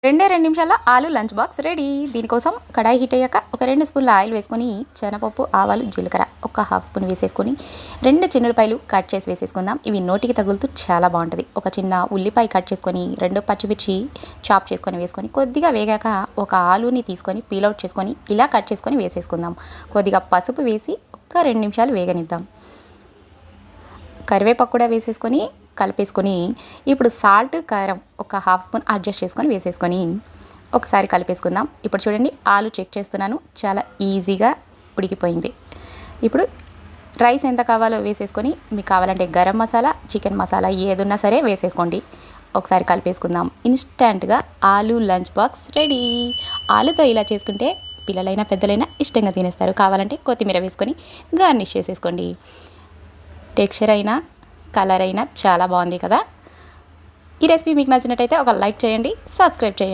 2 నిమిషాల్లో ఆలు lunch box ready. దీనికోసం కడాయి హీట్ అయ్యాక ఒక 2 స్పూన్ల ఆయిల్ వేసుకొని శనగపప్పు, ఆవాలు, జీలకర్ర ఒక హాఫ్ స్పూన్ వేసేసుకొని 2 చిన్నులపాయలు కట్ చేసి వేసేసుకుందాం. ఇవి నోటికి తగులుతూ చాలా బాగుంటుంది. ఒక చిన్న ఉల్లిపాయ కట్ చేసుకొని 2 పచ్చిమిర్చి చాప్ చేసుకొని వేసుకొని కొద్దిగా వేగాక ఒక ఆలుని తీసుకొని పీల్ అవుట్ చేసుకొని ఇలా కట్ చేసుకొని వేసేసుకుందాం. కొద్దిగా పసుపు వేసి ఒక 2 నిమిషాలు వేగనిద్దాం. కరివేపాకు కూడా వేసేసుకొని కలిపేసుకొని ఇప్పుడు సాల్ట్, కారం ఒక హాఫ్ స్పూన్ అడ్జస్ట్ చేసుకొని వేసేసుకొని ఒకసారి కలిపేసుకుందాం. ఇప్పుడు చూడండి, ఆలు చెక్ చేస్తున్నాను, చాలా ఈజీగా ఉడికిపోయింది. ఇప్పుడు రైస్ ఎంత కావాలో వేసేసుకొని మీకు కావాలంటే గరం మసాలా, చికెన్ మసాలా ఏదున్నా సరే వేసేసుకోండి. ఒకసారి కలిపేసుకుందాం. ఇన్స్టెంట్గా ఆలు లంచ్ బాక్స్ రెడీ. ఆలుతో ఇలా చేసుకుంటే పిల్లలైనా పెద్దలైనా ఇష్టంగా తినేస్తారు. కావాలంటే కొత్తిమీర వేసుకొని గార్నిష్ చేసేసుకోండి. టెక్స్చర్ అయినా కలర్ అయినా చాలా బాగుంది కదా. ఈ రెసిపీ మీకు నచ్చినట్టయితే ఒక లైక్ చేయండి, సబ్స్క్రైబ్ చేయండి.